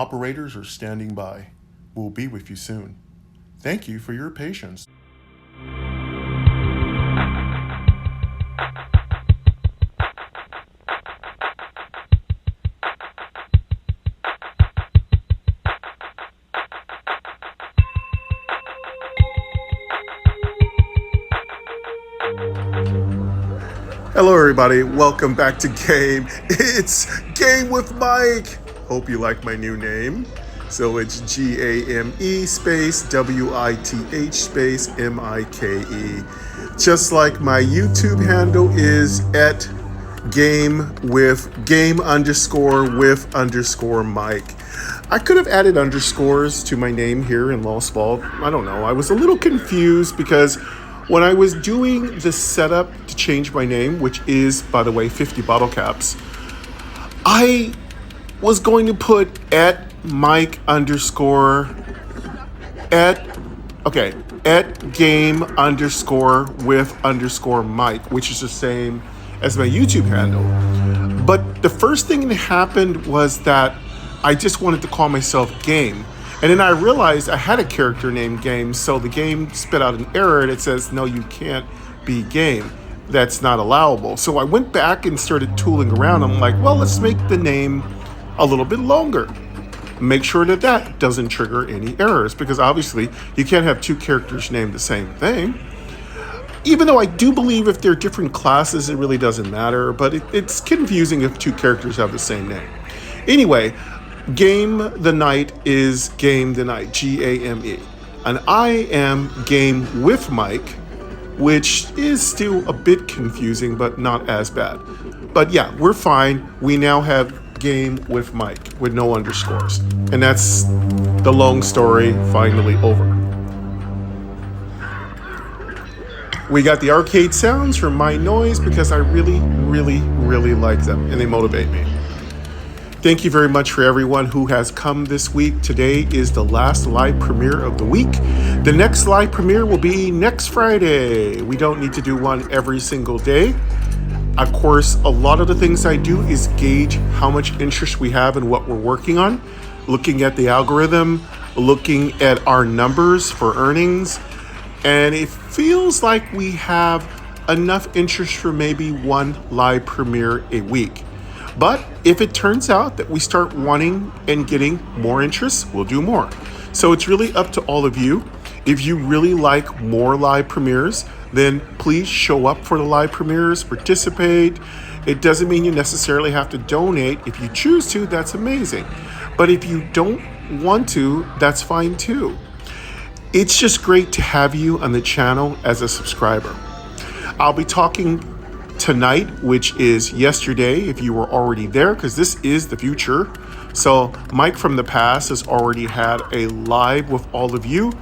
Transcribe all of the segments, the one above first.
operators are standing by. We'll be with you soon. Thank you for your patience. Hello everybody, welcome back to Game. It's Game with Mike. Hope you like my new name. So it's GAME space WITH space MIKE. Just like my YouTube handle is at game underscore Mike. I could have added underscores to my name here in Lost Vault. I don't know. I was a little confused because when I was doing the setup to change my name, which is, by the way, 50 bottle caps, I was going to put at Mike underscore at game underscore with underscore Mike, which is the same as my YouTube handle. But the first thing that happened was that I just wanted to call myself Game. And then I realized I had a character named Game, so the game spit out an error and it says, no, you can't be Game. That's not allowable. So I went back and started tooling around. I'm like, well, let's make the name a little bit longer. Make sure that that doesn't trigger any errors, because obviously you can't have two characters named the same thing. Even though I do believe if they're different classes, it really doesn't matter, but it's confusing if two characters have the same name. Anyway, Game the Night is Game the Night, GAME. And I am Game with Mike, which is still a bit confusing, but not as bad. But yeah, we're fine. We now have Game with Mike with no underscores. And that's the long story finally over. We got the arcade sounds from My Noise because I really, really, really like them and they motivate me. Thank you very much for everyone who has come this week. Today is the last live premiere of the week. The next live premiere will be next Friday. We don't need to do one every single day. Of course, a lot of the things I do is gauge how much interest we have in what we're working on, looking at the algorithm, looking at our numbers for earnings, and it feels like we have enough interest for maybe one live premiere a week. But if it turns out that we start wanting and getting more interest, we'll do more. So it's really up to all of you. If you really like more live premieres, then please show up for the live premieres, participate. It doesn't mean you necessarily have to donate. If you choose to, that's amazing. But if you don't want to, that's fine too. It's just great to have you on the channel as a subscriber. I'll be talking tonight, which is yesterday, if you were already there, because this is the future. So Mike from the past has already had a live with all of you,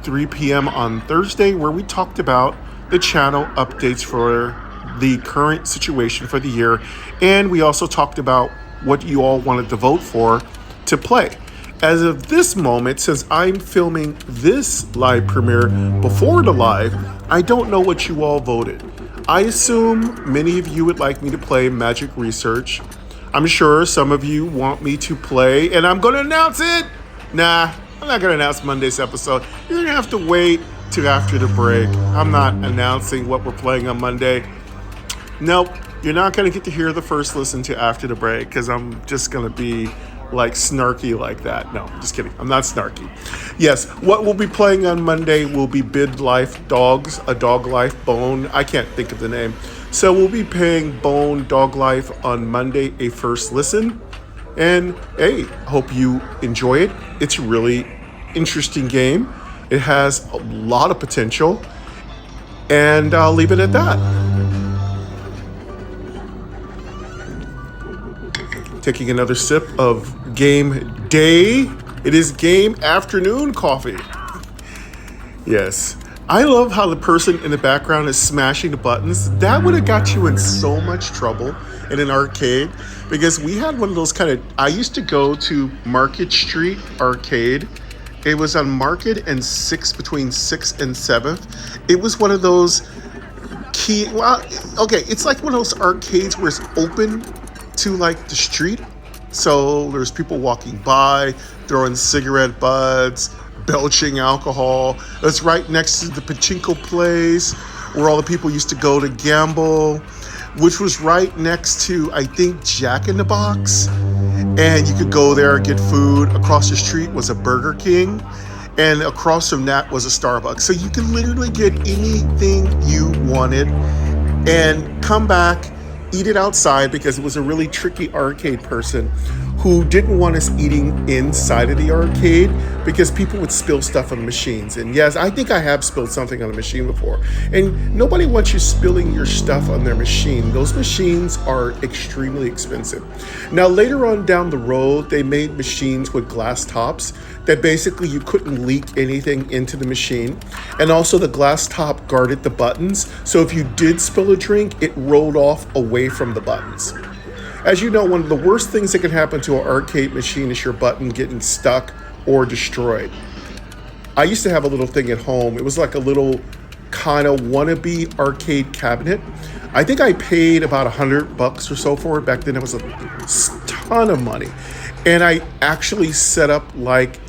3 p.m. on Thursday, where we talked about the channel updates for the current situation for the year. And we also talked about what you all wanted to vote for to play. As of this moment, since I'm filming this live premiere before the live, I don't know what you all voted. I assume many of you would like me to play Magic Research. I'm sure some of you want me to play, and I'm going to announce it. Nah, I'm not going to announce Monday's episode. You're going to have to wait till after the break. I'm not announcing what we're playing on Monday. Nope, you're not going to get to hear the first listen to after the break because I'm just going to be like snarky like that. No, just kidding. I'm not snarky. Yes, what we'll be playing on Monday will be Bid Life Dogs, a Dog Life Bone. I can't think of the name. So we'll be playing Bone Dog Life on Monday, a first listen. And hey, hope you enjoy it. It's a really interesting game. It has a lot of potential. And I'll leave it at that. Taking another sip of Game Day. It is Game Afternoon coffee. Yes. I love how the person in the background is smashing the buttons. That would have got you in so much trouble in an arcade, because we had one of those I used to go to Market Street Arcade. It was on Market and 6th, between 6th and 7th. It was one of those it's like one of those arcades where it's open to like the street, So there's people walking by, throwing cigarette butts, belching alcohol. It's right next to the pachinko place where all the people used to go to gamble, which was right next to, I think, Jack in the Box. And you could go there and get food. Across the street was a Burger King. And across from that was a Starbucks. So you could literally get anything you wanted and come back, eat it outside, because it was a really tricky arcade person who didn't want us eating inside of the arcade because people would spill stuff on the machines. And yes, I think I have spilled something on a machine before. And nobody wants you spilling your stuff on their machine. Those machines are extremely expensive. Now, later on down the road, they made machines with glass tops that basically you couldn't leak anything into the machine. And also the glass top guarded the buttons. So if you did spill a drink, it rolled off away from the buttons. As you know, one of the worst things that can happen to an arcade machine is your button getting stuck or destroyed. I used to have a little thing at home. It was like a little kind of wannabe arcade cabinet. I think I paid about $100 or so for it. Back then it was a ton of money. And I actually set up like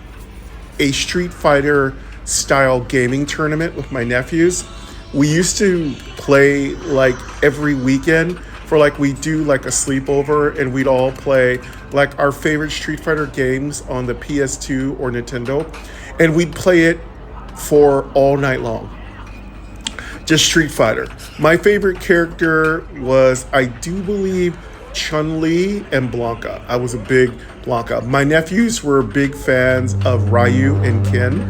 a Street Fighter style gaming tournament with my nephews. We used to play like every weekend. For like, we do like a sleepover and we'd all play like our favorite Street Fighter games on the PS2 or Nintendo, and we'd play it for all night long. Just Street Fighter. My favorite character was, I do believe, Chun-Li and Blanca. I was a big Blanca. My nephews were big fans of Ryu and Ken.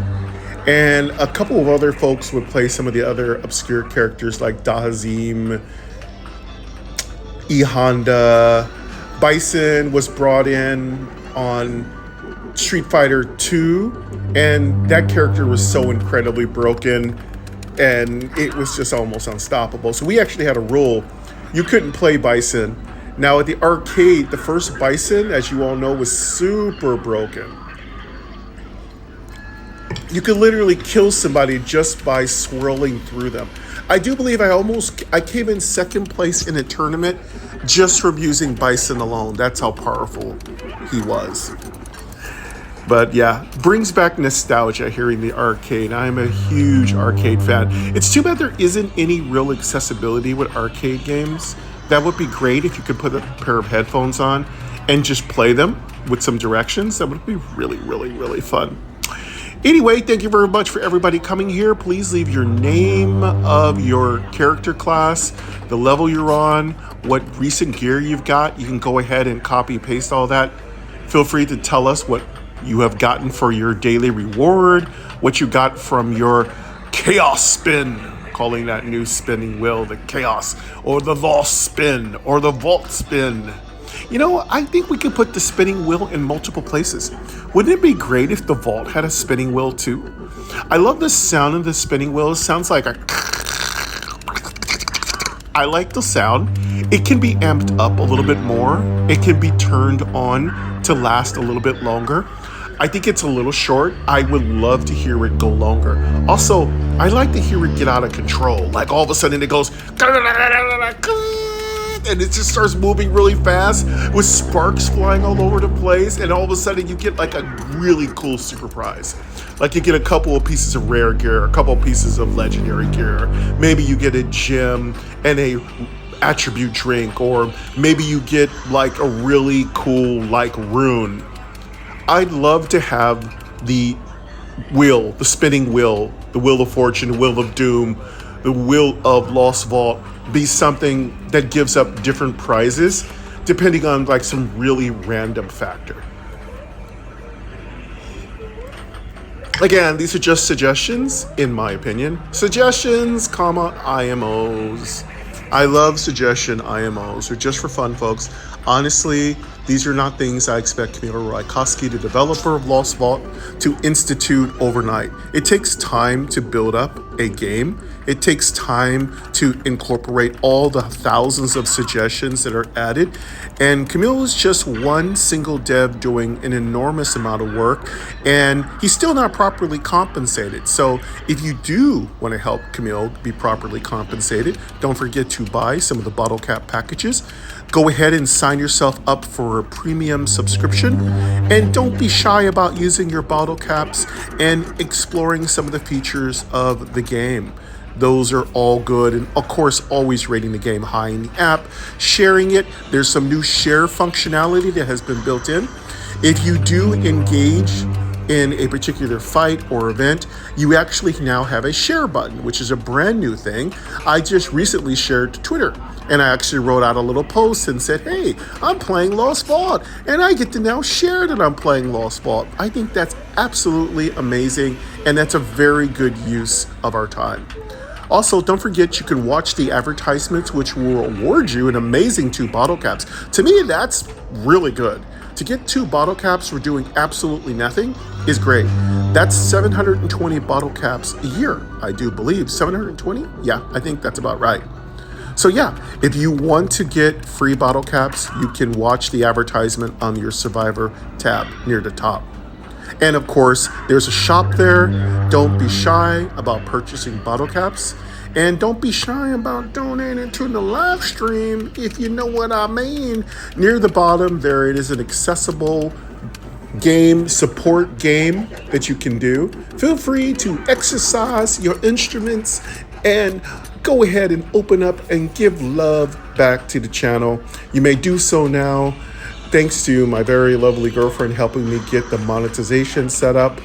And a couple of other folks would play some of the other obscure characters like Dahazim, E Honda. Bison was brought in on Street Fighter 2, and that character was so incredibly broken, and it was just almost unstoppable. So we actually had a rule: you couldn't play Bison. Now at the arcade, the first Bison, as you all know, was super broken. You could literally kill somebody just by swirling through them. I do believe I came in second place in a tournament just from using Bison alone. That's how powerful he was. But yeah, brings back nostalgia hearing the arcade. I'm a huge arcade fan. It's too bad there isn't any real accessibility with arcade games. That would be great if you could put a pair of headphones on and just play them with some directions. That would be really, really, really fun. Anyway, thank you very much for everybody coming here. Please leave your name of your character class, the level you're on, what recent gear you've got. You can go ahead and copy and paste all that. Feel free to tell us what you have gotten for your daily reward, what you got from your chaos spin, calling that new spinning wheel the chaos, or the lost spin, or the vault spin. You know, I think we could put the spinning wheel in multiple places. Wouldn't it be great if the vault had a spinning wheel too? I love the sound of the spinning wheel. It sounds like a... I like the sound. It can be amped up a little bit more. It can be turned on to last a little bit longer. I think it's a little short. I would love to hear it go longer. Also, I like to hear it get out of control. Like all of a sudden it goes... and it just starts moving really fast with sparks flying all over the place, and all of a sudden you get like a really cool super prize. Like you get a couple of pieces of rare gear, a couple of pieces of legendary gear. Maybe you get a gem and a attribute drink, or maybe you get like a really cool like rune. I'd love to have the wheel, the spinning wheel, the wheel of fortune, the wheel of doom, the wheel of lost vault be something that gives up different prizes depending on like some really random factor. Again, these are just suggestions, in my opinion. Suggestions, IMOs. I love suggestion IMOs. They're just for fun, folks. Honestly, these are not things I expect Camille Rajkowski, the developer of Lost Vault, to institute overnight. It takes time to build up a game. It takes time to incorporate all the thousands of suggestions that are added. And Camille is just one single dev doing an enormous amount of work, and he's still not properly compensated. So if you do want to help Camille be properly compensated, don't forget to buy some of the bottle cap packages. Go ahead and sign yourself up for a premium subscription. And don't be shy about using your bottle caps and exploring some of the features of the game. Those are all good. And of course, always rating the game high in the app, sharing it. There's some new share functionality that has been built in. If you do engage in a particular fight or event, you actually now have a share button, which is a brand new thing. I just recently shared to Twitter, and I actually wrote out a little post and said, hey, I'm playing Lost Vault, and I get to now share that I'm playing Lost Vault. I think that's absolutely amazing, and that's a very good use of our time. Also, don't forget you can watch the advertisements, which will award you an amazing 2 bottle caps. To me, that's really good. To get 2 bottle caps for doing absolutely nothing is great. That's 720 bottle caps a year, I do believe. 720? Yeah, I think that's about right. So yeah, if you want to get free bottle caps, you can watch the advertisement on your Survivor tab near the top. And of course, there's a shop there. Don't be shy about purchasing bottle caps. And don't be shy about donating to the live stream, if you know what I mean. Near the bottom, there it is an accessible game, support game that you can do. Feel free to exercise your instruments and go ahead and open up and give love back to the channel. You may do so now, thanks to my very lovely girlfriend helping me get the monetization set up.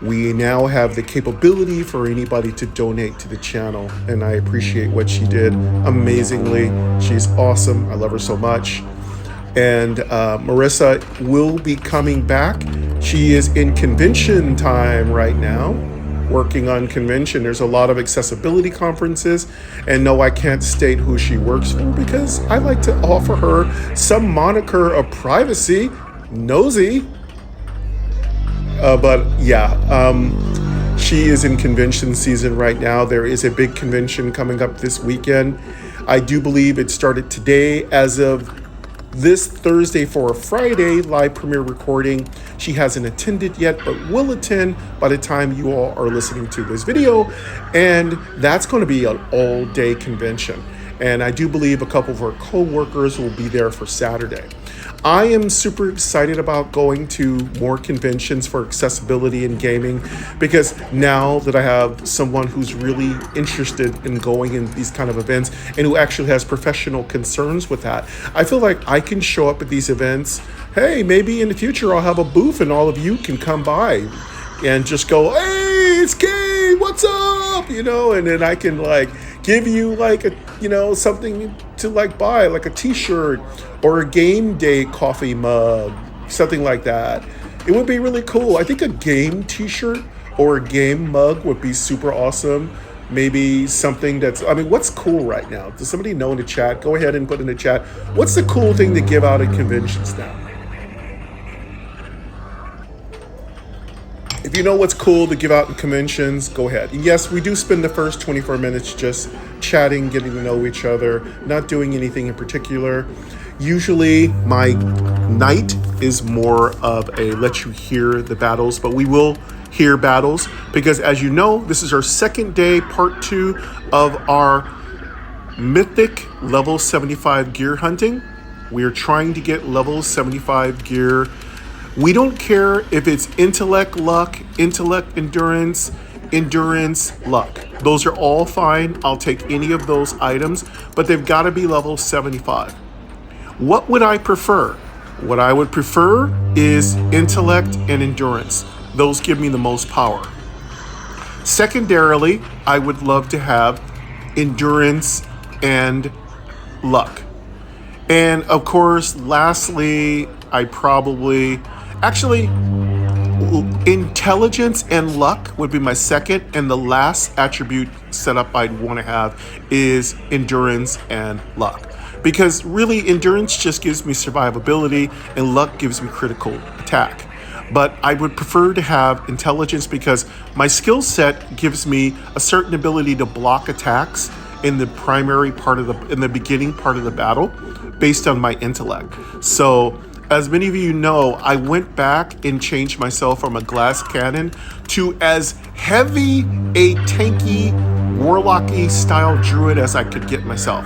We now have the capability for anybody to donate to the channel, and I appreciate what she did amazingly. She's awesome. I love her so much. And Marissa will be coming back. She is in convention time right now, working on convention. There's a lot of accessibility conferences, and no, I can't state who she works for because I like to offer her some moniker of privacy, Nosy. But yeah, she is in convention season right now. There is a big convention coming up this weekend. I do believe it started today. As of this Thursday for a Friday live premiere recording, she hasn't attended yet, but will attend by the time you all are listening to this video. And that's going to be an all-day convention. And I do believe a couple of her co-workers will be there for Saturday. I am super excited about going to more conventions for accessibility in gaming, because now that I have someone who's really interested in going in these kind of events and who actually has professional concerns with that, I feel like I can show up at these events. Hey, maybe in the future I'll have a booth and all of you can come by and just go, hey, it's Kate, what's up? You know, and then I can like give you like a, you know, something to like buy, like a t-shirt or a game day coffee mug, something like that. It would be really cool. I think a game t-shirt or a game mug would be super awesome. Maybe something that's, I mean, what's cool right now? Does somebody know in the chat? Go ahead and put in the chat. What's the cool thing to give out at conventions now? If you know what's cool to give out in conventions, go ahead. And yes, we do spend the first 24 minutes just chatting, getting to know each other, not doing anything in particular. Usually my night is more of a let you hear the battles, but we will hear battles because, as you know, this is our second day, part 2 of our mythic level 75 gear hunting. We are trying to get level 75 gear. We don't care if it's intellect, luck, intellect, endurance, endurance, luck. Those are all fine. I'll take any of those items, but they've got to be level 75. What would I prefer? What I would prefer is intellect and endurance. Those give me the most power. Secondarily, I would love to have endurance and luck. And of course, lastly, I probably, actually, intelligence and luck would be my second, and the last attribute setup I'd want to have is endurance and luck. Because really, endurance just gives me survivability and luck gives me critical attack. But I would prefer to have intelligence because my skill set gives me a certain ability to block attacks in the primary part of in the beginning part of the battle based on my intellect. So as many of you know, I went back and changed myself from a glass cannon to as heavy a tanky, warlocky style druid as I could get myself.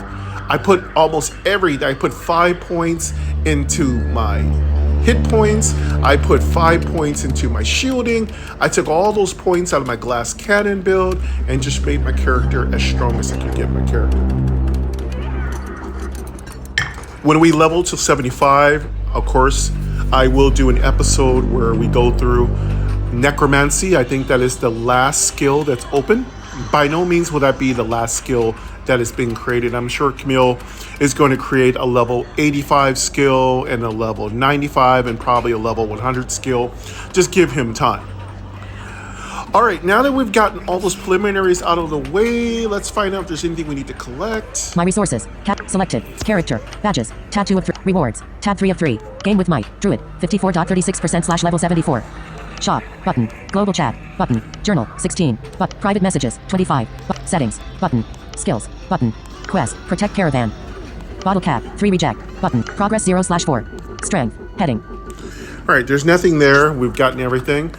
I put almost everything. I put 5 points into my hit points. I put 5 points into my shielding. I took all those points out of my glass cannon build and just made my character as strong as I could get my character. When we level to 75, of course, I will do an episode where we go through necromancy. I think that is the last skill that's open. By no means will that be the last skill that is being created. I'm sure Camille is going to create a level 85 skill and a level 95 and probably a level 100 skill. Just give him time. All right, now that we've gotten all those preliminaries out of the way, let's find out if there's anything we need to collect. My resources. Cat selected. Character. Badges. Tab 2 of 3. Rewards. Tab 3 of 3. Game with might. Druid. 54.36% / level 74. Shop. Button. Global chat. Button. Journal. 16. Private messages. 25. Settings. Button. Skills. Button. Quest. Protect caravan. Bottle cap. 3 reject. Button. Progress 0/4. Strength. Heading. All right, there's nothing there. We've gotten everything.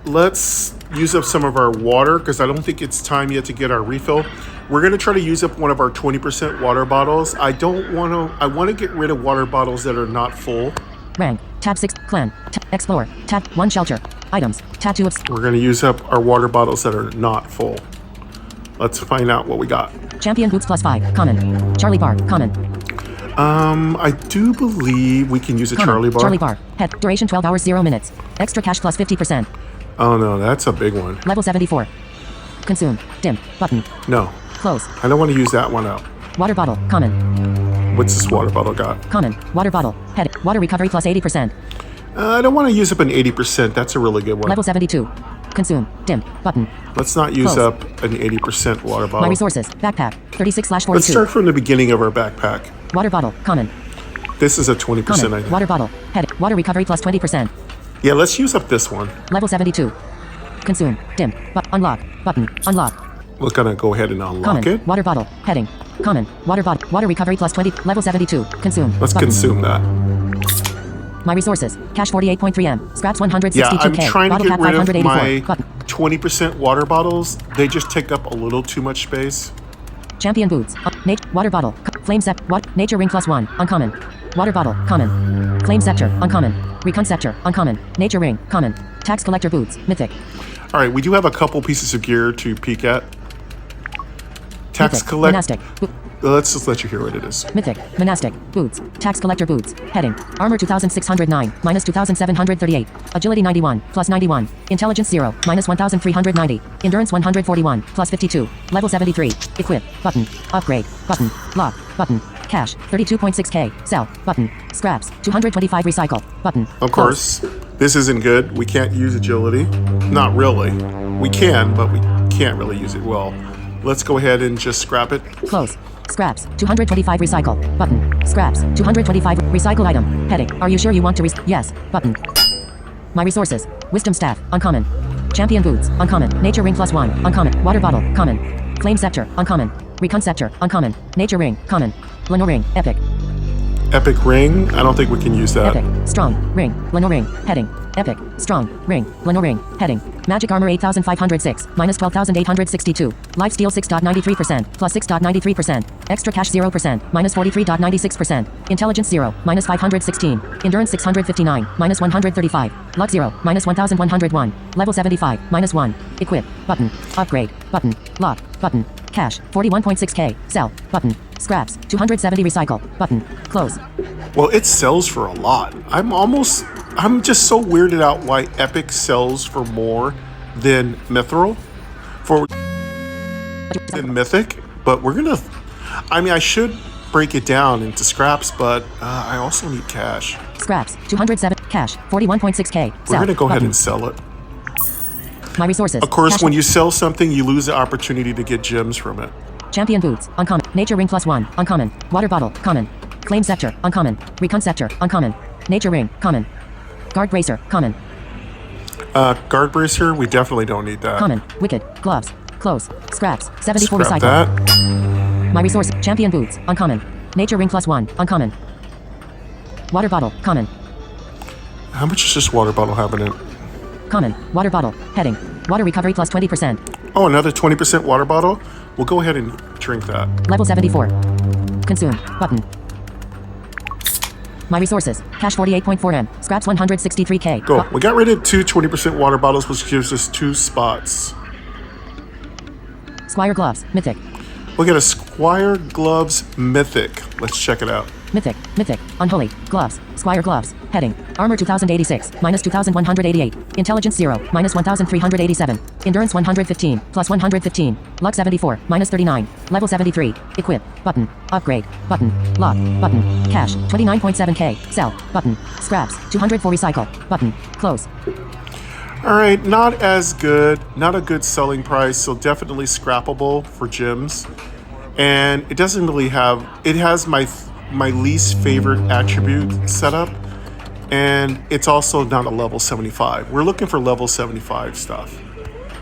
Let's use up some of our water because I don't think it's time yet to get our refill. We're going to try to use up one of our 20% water bottles. I want to get rid of water bottles that are not full. Rank. Tab 6. Clan. Explore. Tab 1. Shelter. Items. Tab 2 of... We're going to use up our water bottles that are not full. Let's find out what we got. Champion boots +5. Common. Charlie bar. Common. I do believe we can use a Charlie bar. Charlie bar. Head. Duration 12 hours 0 minutes. Extra cash +50%. Oh no, that's a big one. Level 74. Consume. Dim. Button. No. Close. I don't want to use that one out. Water bottle. Common. What's this water bottle got? Common. Water bottle. Head. Water recovery +80%. I don't want to use up an 80%. That's a really good one. Level 72. Consume. Dim. Button. Let's not use Close. up an 80% water bottle. My resources. Backpack. 36/42. Let's start from the beginning of our backpack. Water bottle. Common. This is a 20%, Common. I think. Water bottle. Head. Water recovery +20%. Yeah, let's use up this one. Level 72. Consume. Dim. Unlock. Button. Unlock. We're gonna go ahead and unlock Common. it. Water bottle. Heading. Common. Water bottle. Water recovery +20. Level 72. Consume. Let's Button. consume that. My resources. Cash 48.3 M. Scraps 162K. Yeah, I'm trying to Bottle get cap rid of 584. my Button. 20% water bottles. They just take up a little too much space. Champion boots. Water bottle. Flame scepter. Nature ring +1. Uncommon. Water bottle. Common. Flame scepter. Uncommon. Recon scepter. Uncommon. Nature ring. Common. Tax collector boots. Mythic. All right, we do have a couple pieces of gear to peek at. Tax Mythic. collect. Monastic. Let's just let you hear what it is. Mythic. Monastic. Boots. Tax collector boots. Heading. Armor 2609. -2738. Agility 91. +91. Intelligence 0. -1390. Endurance 141. +52. Level 73. Equip. Button. Upgrade. Button. Lock. Button. Cash. 32.6K. Sell. Button. Scraps. 225 recycle. Button. Of course, this isn't good. We can't use agility. Not really. We can, but we can't really use it well. Let's go ahead and just scrap it. Close. Scraps. 225 recycle. Button. Scraps. 225 recycle item. Heading. Are you sure you want to yes. Button. My resources. Wisdom staff. Uncommon. Champion boots. Uncommon. Nature ring +1. Uncommon. Water bottle. Common. Flame scepter. Uncommon. Recon scepter. Uncommon. Nature ring. Common. Lenore ring. Epic. Epic ring. I don't think we can use that. Epic. Strong. Ring. Lenore ring. Heading. Epic. Strong. Ring. Lenore ring. Heading. Magic armor 8506. -12,862. Life steal 6.93%. +6.93%. Extra cash 0%. -43.96%. Intelligence 0. -516. Endurance 659. -135. Luck 0. -1101. Level 75. -1. Equip. Button. Upgrade. Button. Lock. Button. Cash. 41.6K. Sell. Button. Scraps. 270 recycle. Button. Close. Well, it sells for a lot. I'm just so weirded out why Epic sells for more than Mithril, than Mythic. But we're gonna, I should break it down into scraps, but I also need cash. Scraps. 207. Cash. 41.6K. We're gonna go ahead and sell it. My resources. Of course, Cash. when you sell something, you lose the opportunity to get gems from it. Champion boots. Uncommon. Nature ring +1. Uncommon. Water bottle. Common. Flame scepter. Uncommon. Recon scepter. Uncommon. Nature ring. Common. Guard bracer. Common. Guard bracer, we definitely don't need that. Common. Wicked. Gloves. Close. Scraps. 74 Scrap recycle. that. My resource. Champion boots. Uncommon. Nature ring +1. Uncommon. Water bottle. Common. How much does this water bottle have in it? Common. Water bottle. Heading. Water recovery +20%. Oh, another 20% water bottle? We'll go ahead and drink that. Level 74. Consume. Button. My resources. Cash 48.4 M. Scraps 163K. Go. We got rid of 2 20% water bottles, which gives us 2 spots. Squire Gloves. Mythic. We'll get a Squire Gloves Mythic. Let's check it out. Mythic. Mythic. Unholy. Gloves. Squire Gloves. Heading. Armor 2086. Minus 2188. Intelligence 0. Minus 1387. Endurance 115. Plus 115. Luck 74. Minus 39. Level 73. Equip. Button. Upgrade. Button. Lock. Button. Cash. 29.7K. Sell. Button. Scraps. 204 recycle. Button. Close. All right, not as good. Not a good selling price, so definitely scrappable for gems. And it doesn't really have... It has my least favorite attribute setup, and it's also not a level 75. We're looking for level 75 stuff.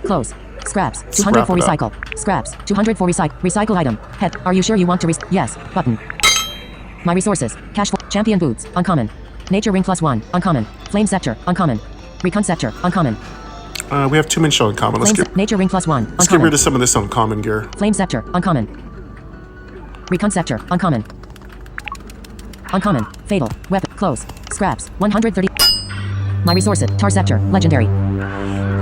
Close. Scraps. 204 recycle. Scraps. 204 recycle. Recycle item. Head. Are you sure you want to yes. Button. My resources. Cash. Champion boots. Uncommon. Nature ring +1. Uncommon. Flame scepter. Uncommon. Recon scepter. Uncommon. We have 2 minutes uncommon. Nature ring +1. Uncommon. Let's get rid of some of this uncommon gear. Flame scepter. Uncommon. Recon scepter. Uncommon. Uncommon. Fatal. Weapon. Close. Scraps. 130. My resources. Tar Scepter. Legendary.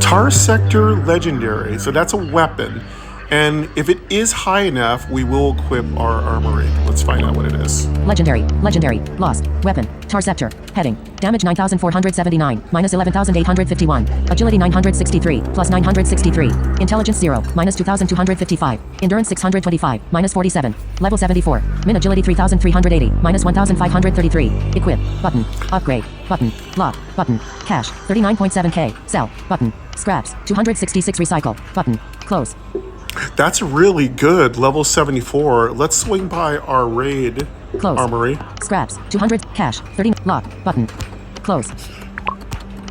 Tar Sector Legendary. So that's a weapon. And if it is high enough, we will equip our armory. Let's find out what it is. Legendary. Legendary. Lost. Weapon. Tar Scepter. Heading. Damage 9,479. Minus 11,851. Agility 963. Plus 963. Intelligence 0. Minus 2,255. Endurance 625. Minus 47. Level 74. Min agility 3,380. Minus 1,533. Equip. Button. Upgrade. Button. Lock. Button. Cash. 39.7K. Sell. Button. Scraps. 266 recycle. Button. Close. That's really good. Level 74. Let's swing by our raid Close. armory. Scraps. 200. Cash. 30. Lock. Button. Close.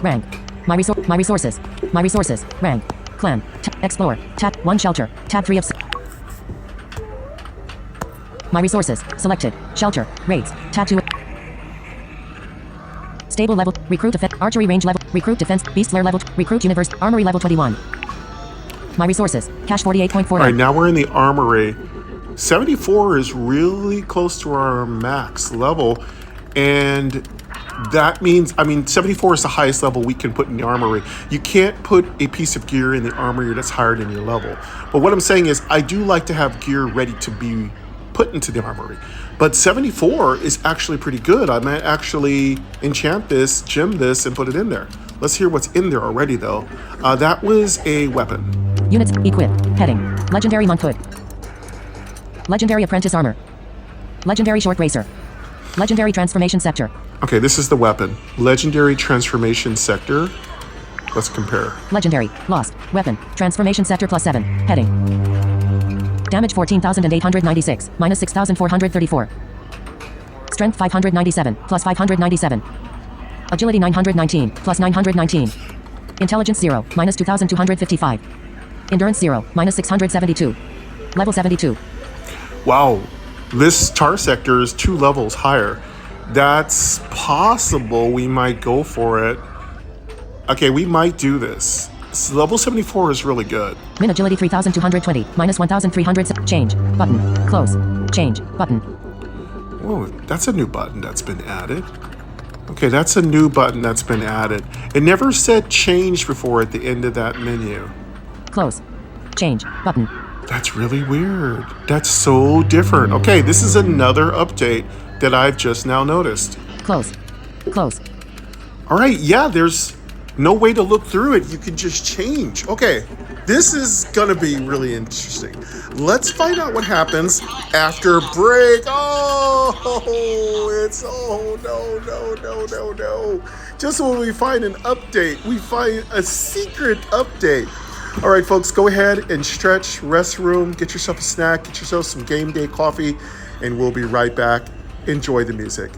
Rank. My resources. My resources. Rank. Clan. Explore. Tab 1 shelter. Tab 3 of... My resources. Selected. Shelter. Raids. Tab 2. Stable level. Recruit defense. Archery range level. Recruit defense. Beast lair level. Recruit universe. Armory level 21. My resources. Cash 48.4. All right, now we're in the armory. 74 is really close to our max level. And that means, 74 is the highest level we can put in the armory. You can't put a piece of gear in the armory that's higher than your level. But what I'm saying is, I do like to have gear ready to be put into the armory. But 74 is actually pretty good. I might actually enchant this, gem this, and put it in there. Let's hear what's in there already, though. That was a weapon. Units. Equip. Heading. Legendary Monk Hood. Legendary Apprentice Armor. Legendary Short Racer. Legendary Transformation Scepter. Okay, this is the weapon. Legendary Transformation Sector. Let's compare. Legendary. Lost. Weapon. Transformation Scepter +7. Heading. Damage 14,896. Minus 6,434. Strength 597. Plus 597. Agility 919. Plus 919. Intelligence 0. Minus 2,255. Endurance 0. Minus 672. Level 72. Wow. This tar sector is 2 levels higher. That's possible. We might go for it. Okay, we might do this. Level 74 is really good. Min agility 3,220. Minus 1,300. Change. Button. Close. Change. Button. Whoa, that's a new button that's been added. Okay, that's a new button that's been added. It never said change before at the end of that menu. Close. Change. Button. That's really weird. That's so different. Okay, this is another update that I've just now noticed. Close. Close. All right, yeah, there's no way to look through it. You can just change. Okay, this is gonna be really interesting. Let's find out what happens after break. No. Just when we find an update, we find a secret update. All right, folks, go ahead and stretch, restroom, get yourself a snack, get yourself some game day coffee, and we'll be right back. Enjoy the music.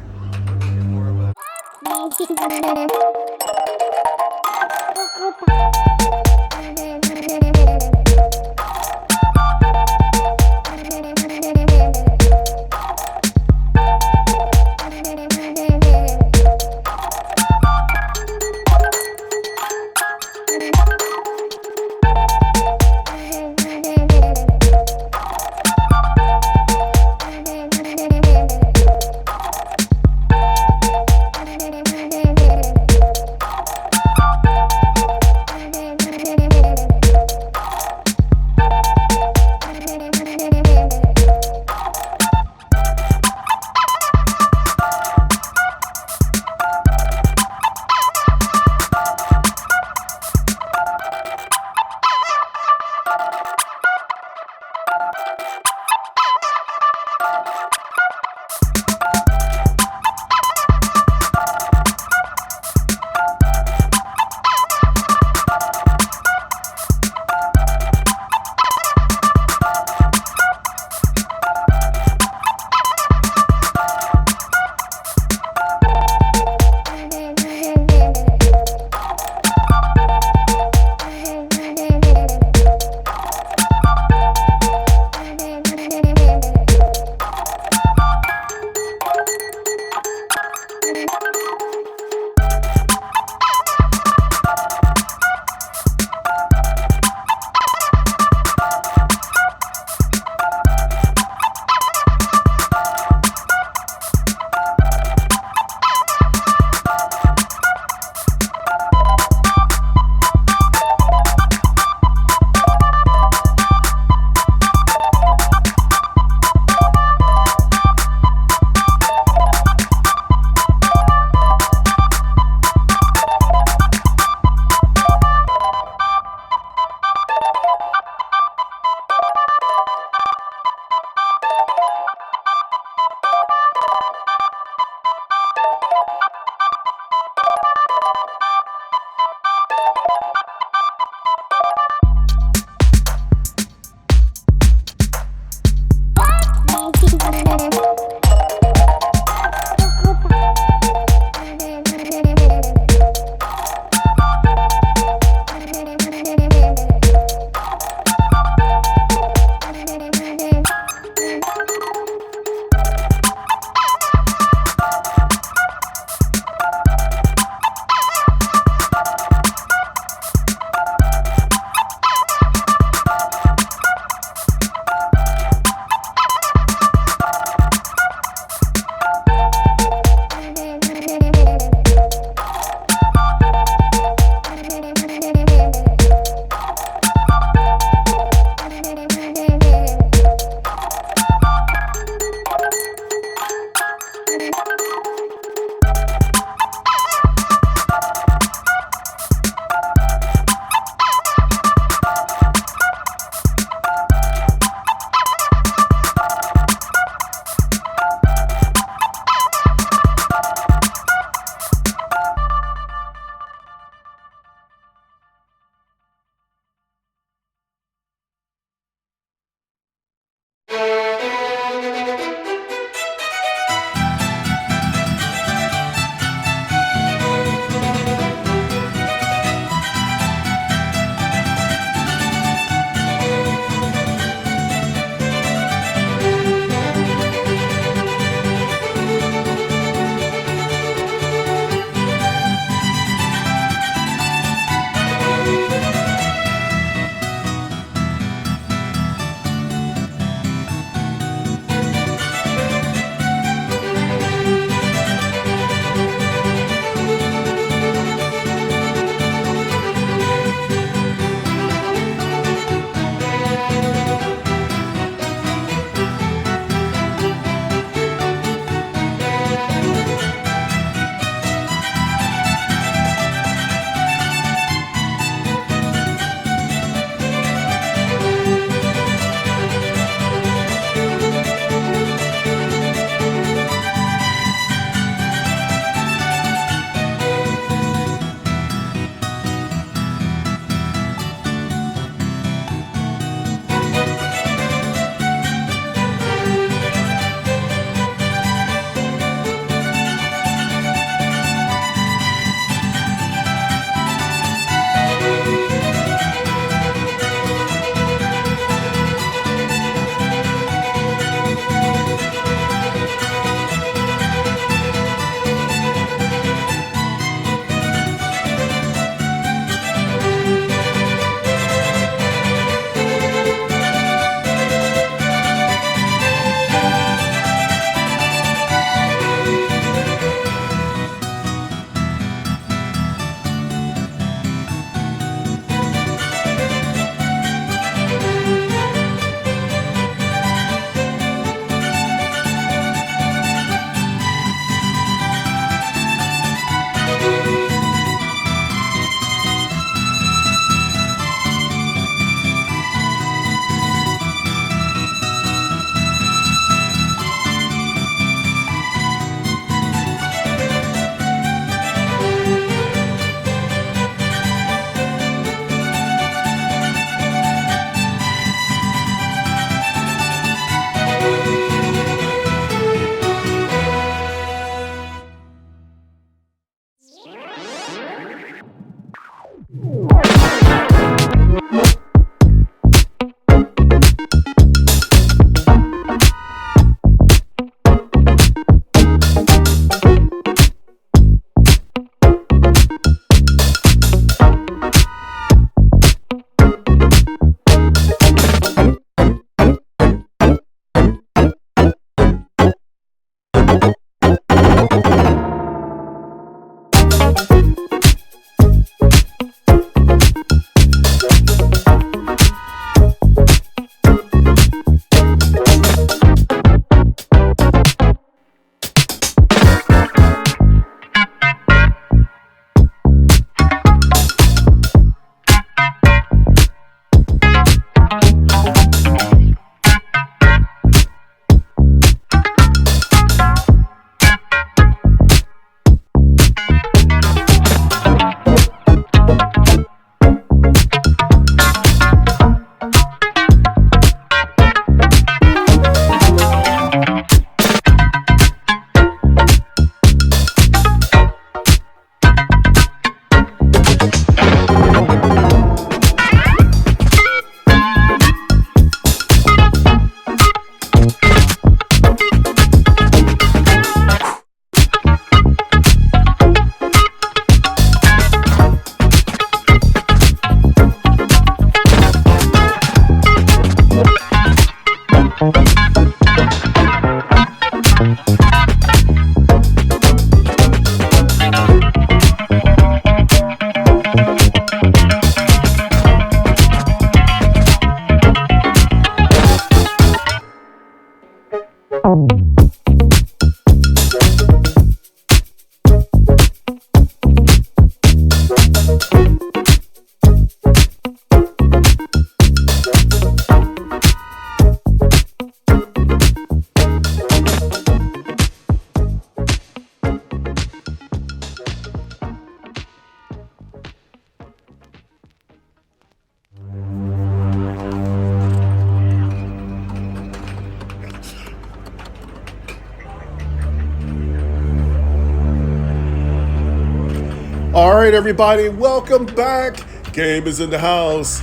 All right, everybody, welcome back. Game is in the house.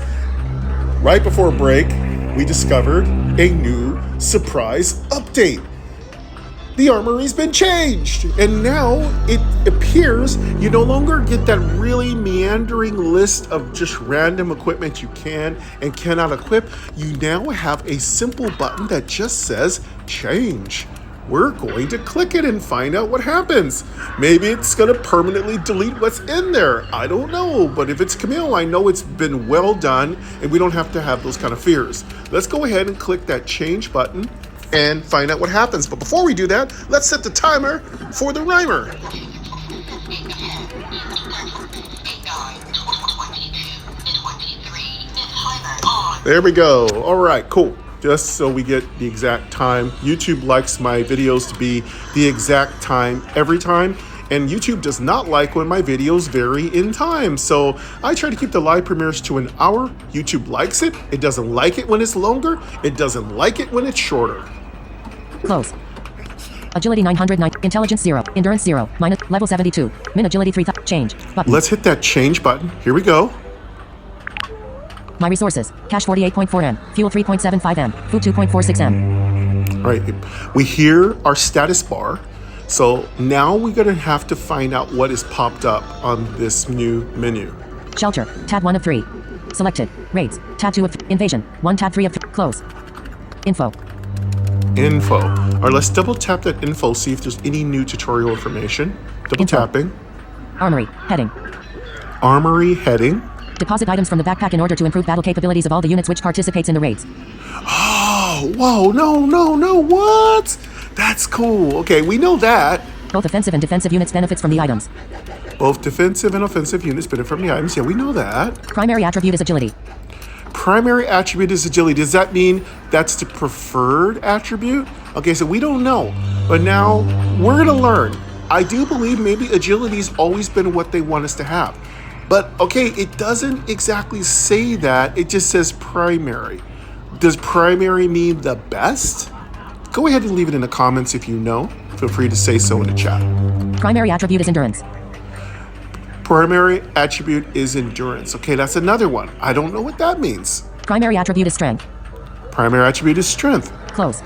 Right before break, we discovered a new surprise update. The armory's been changed, and now it appears you no longer get that really meandering list of just random equipment you can and cannot equip. You now have a simple button that just says change. We're going to click it and find out what happens. Maybe it's going to permanently delete what's in there. I don't know, but if it's Camille, I know it's been well done and we don't have to have those kind of fears. Let's go ahead and click that change button and find out what happens. But before we do that, let's set the timer for the rhymer. There we go. All right, cool. Just so we get the exact time. YouTube likes my videos to be the exact time every time, and YouTube does not like when my videos vary in time. So I try to keep the live premieres to an hour. YouTube likes it. It doesn't like it when it's longer. It doesn't like it when it's shorter. Close. Agility 909, intelligence 0, endurance 0, minus level 72, min agility 3, change button. Let's hit that change button. Here we go. My resources, cash 48.4 M, fuel 3.75 M, food 2.46 M. All right, we hear our status bar. So now we're gonna have to find out what is popped up on this new menu. Shelter, tab 1 of 3. Selected, raids, tab 2 of 3. Invasion, 1 tab 3 of 3. Close. Info. Info. All right, let's double tap that info, see if there's any new tutorial information. Double Info. tapping. Armory, heading. Armory heading. Deposit items from the backpack in order to improve battle capabilities of all the units which participates in the raids. Oh, whoa, no, what? That's cool. Okay, we know that. Both offensive and defensive units benefits from the items. Both defensive and offensive units benefit from the items. Yeah, we know that. Primary attribute is agility. Primary attribute is agility. Does that mean that's the preferred attribute? Okay, so we don't know. But now we're going to learn. I do believe maybe agility's always been what they want us to have. But okay, it doesn't exactly say that. It just says primary. Does primary mean the best? Go ahead and leave it in the comments if you know. Feel free to say so in the chat. Primary attribute is endurance. Primary attribute is endurance. Okay, that's another one. I don't know what that means. Primary attribute is strength. Primary attribute is strength. Close.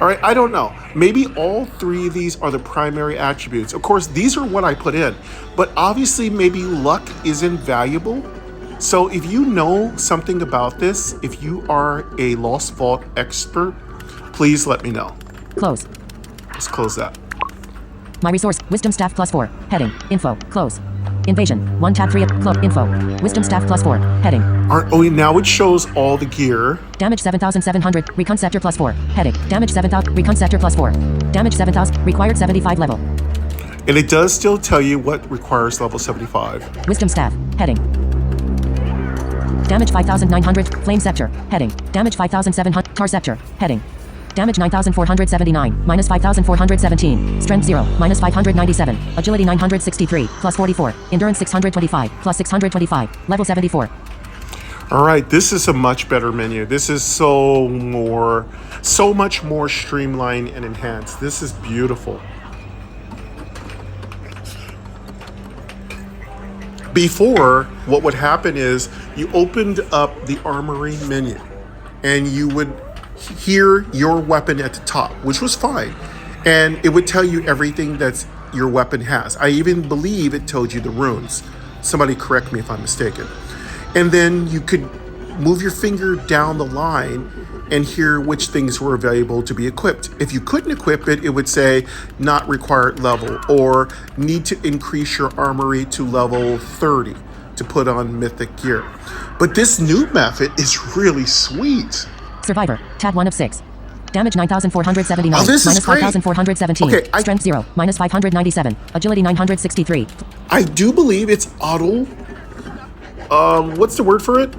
All right, I don't know. Maybe all three of these are the primary attributes. Of course, these are what I put in, but obviously maybe luck is invaluable. So if you know something about this, if you are a Lost Vault expert, please let me know. Close. Let's close that. My resource, wisdom staff +4, heading, info, close. Invasion, 1 tab 3 of, close, info, wisdom staff +4, heading. Now it shows all the gear. Damage 7,700, recon sector +4, heading. Damage 7,000, recon sector +4. Damage 7,000, required 75 level. And it does still tell you what requires level 75. Wisdom staff, heading. Damage 5,900, flame scepter, heading. Damage 5,700, tar scepter, heading. Damage 9,479, minus 5,417. Strength 0, minus 597. Agility 963, plus 44. Endurance 625, plus 625. Level 74. All right, this is a much better menu. This is so much more streamlined and enhanced. This is beautiful. Before, what would happen is you opened up the armory menu and you would hear your weapon at the top, which was fine. And it would tell you everything that your weapon has. I even believe it told you the runes. Somebody correct me if I'm mistaken. And then you could move your finger down the line and hear which things were available to be equipped. If you couldn't equip it, it would say not required level or need to increase your armory to level 30 to put on mythic gear. But this new method is really sweet. Survivor, tab 1 of 6. Damage 9,479. Oh, this is minus great. 5,417. Okay, Strength 0. Minus 597. Agility 963. I do believe it's auto. What's the word for it?